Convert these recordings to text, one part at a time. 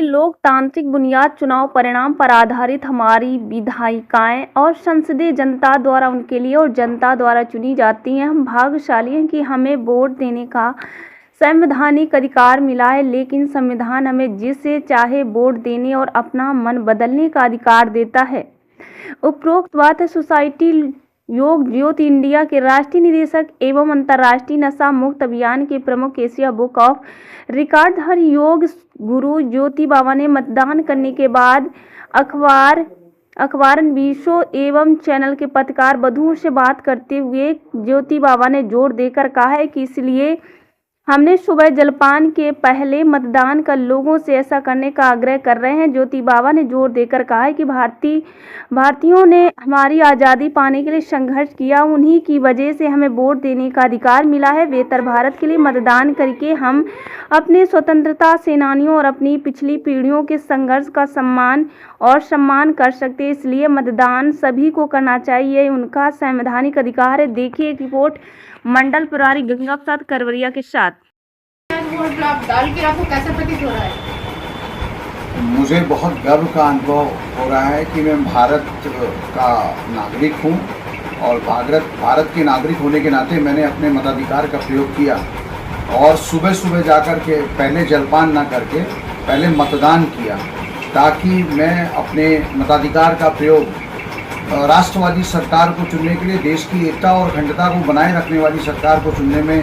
लोकतांत्रिक बुनियाद चुनाव परिणाम पर आधारित हमारी विधायिकाएं और संसदीय जनता द्वारा उनके लिए और जनता द्वारा चुनी जाती हैं। हम भाग्यशाली हैं कि हमें वोट देने का संवैधानिक अधिकार मिला है, लेकिन संविधान हमें जिसे चाहे वोट देने और अपना मन बदलने का अधिकार देता है। उपरोक्त बात है सोसाइटी योग ज्योति इंडिया के राष्ट्रीय निदेशक एवं अंतर्राष्ट्रीय नशा मुक्त अभियान के प्रमुख Asia book of record yoga guru ज्योति बाबा ने मतदान करने के बाद अखबारन विशो एवं चैनल के पत्रकार बंधुओं से बात करते हुए ज्योति बाबा ने जोर देकर कहा है कि इसलिए हमने सुबह जलपान के पहले मतदान कर लोगों से ऐसा करने का आग्रह कर रहे हैं। ज्योति बाबा ने जोर देकर कहा है कि भारतीयों ने हमारी आज़ादी पाने के लिए संघर्ष किया, उन्हीं की वजह से हमें वोट देने का अधिकार मिला है। बेहतर भारत के लिए मतदान करके हम अपने स्वतंत्रता सेनानियों और अपनी पिछली पीढ़ियों के संघर्ष का सम्मान कर सकते हैं। इसलिए मतदान सभी को करना चाहिए, उनका संवैधानिक अधिकार है। देखिए एक रिपोर्ट मंडल प्रभारी गंगा प्रसाद करवरिया के साथ। वोट डाल के आपको कैसा प्रतीत हो रहा है? मुझे बहुत गर्व का अनुभव हो रहा है कि मैं भारत का नागरिक हूं और भारत के नागरिक होने के नाते मैंने अपने मताधिकार का प्रयोग किया और सुबह सुबह जाकर के पहले जलपान ना करके पहले मतदान किया, ताकि मैं अपने मताधिकार का प्रयोग राष्ट्रवादी सरकार को चुनने के लिए, देश की एकता और अखंडता को बनाए रखने वाली सरकार को चुनने में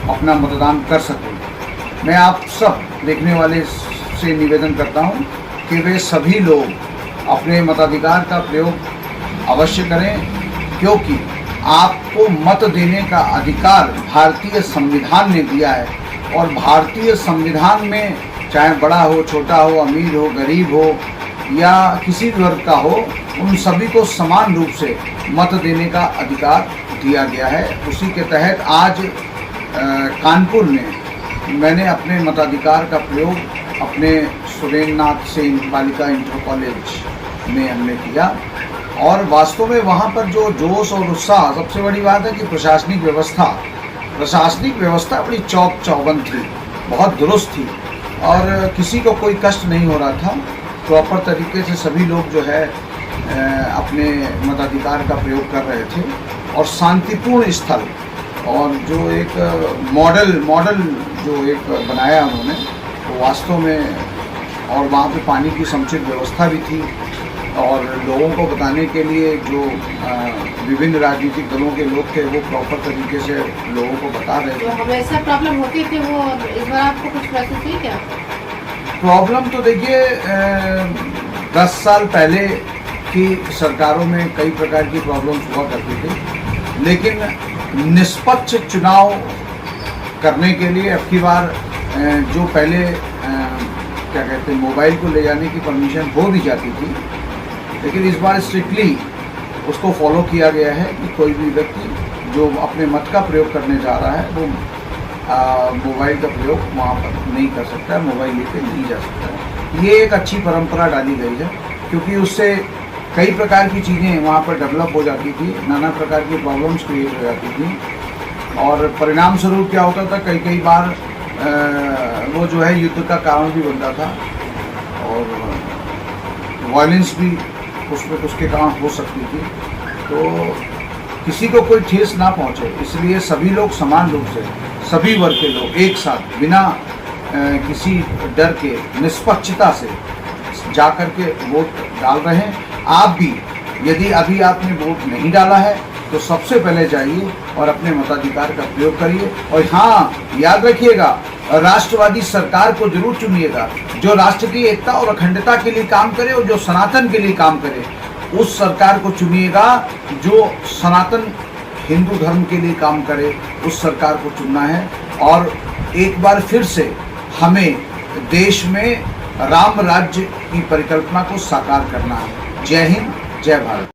अपना मतदान कर सकूं। मैं आप सब देखने वाले से निवेदन करता हूं कि वे सभी लोग अपने मताधिकार का प्रयोग अवश्य करें, क्योंकि आपको मत देने का अधिकार भारतीय संविधान ने दिया है और भारतीय संविधान में चाहे बड़ा हो, छोटा हो, अमीर हो, गरीब हो या किसी भी वर्ग का हो, उन सभी को समान रूप से मत देने का अधिकार दिया गया है। उसी के तहत आज कानपुर में मैंने अपने मताधिकार का प्रयोग अपने सुरेंद्रनाथ सेन बालिका इंटर कॉलेज में हमने किया और वास्तव में वहाँ पर जो जोश और उत्साह, सबसे बड़ी बात है कि प्रशासनिक व्यवस्था बड़ी चौक चौबंद थी, बहुत दुरुस्त थी और किसी को कोई कष्ट नहीं हो रहा था। प्रॉपर तरीके से सभी लोग जो है अपने मताधिकार का प्रयोग कर रहे थे और शांतिपूर्ण स्थल और जो एक मॉडल जो एक बनाया उन्होंने, वो वास्तव में, और वहाँ पे पानी की समुचित व्यवस्था भी थी और लोगों को बताने के लिए जो विभिन्न राजनीतिक दलों के लोग थे वो प्रॉपर तरीके से लोगों को बता रहे थे। तो हमेशा प्रॉब्लम होती थी, वो इस बार आपको कुछ महसूस हुई क्या? प्रॉब्लम तो देखिए 10 साल पहले की सरकारों में कई प्रकार की प्रॉब्लम्स हुआ करती थी, लेकिन निष्पक्ष चुनाव करने के लिए अब की बार जो पहले क्या कहते हैं मोबाइल को ले जाने की परमिशन हो भी जाती थी, लेकिन इस बार स्ट्रिक्टली उसको फॉलो किया गया है कि कोई भी व्यक्ति जो अपने मत का प्रयोग करने जा रहा है वो मोबाइल का प्रयोग वहाँ पर नहीं कर सकता है, मोबाइल लेके नहीं जा सकता है। ये एक अच्छी परंपरा डाली गई है, क्योंकि उससे कई प्रकार की चीज़ें वहाँ पर डेवलप हो जाती थी, नाना प्रकार की प्रॉब्लम्स क्रिएट हो जाती थी और परिणाम स्वरूप क्या होता था, कई बार वो जो है युद्ध का कारण भी बनता था और वायलेंस भी उसके कारण हो सकती थी। तो किसी को कोई ठेस ना पहुँचे, इसलिए सभी लोग समान रूप से, सभी वर्ग के लोग एक साथ बिना किसी डर के निष्पक्षता से जाकर के वोट डाल रहे हैं। आप भी यदि अभी आपने वोट नहीं डाला है तो सबसे पहले जाइए और अपने मताधिकार का प्रयोग करिए और हाँ, याद रखिएगा, राष्ट्रवादी सरकार को जरूर चुनिएगा जो राष्ट्र की एकता और अखंडता के लिए काम करे और जो सनातन के लिए काम करे। उस सरकार को चुनिएगा जो सनातन हिंदू धर्म के लिए काम करे, उस सरकार को चुनना है। और एक बार फिर से हमें देश में राम राज्य की परिकल्पना को साकार करना है। जय हिंद, जय भारत।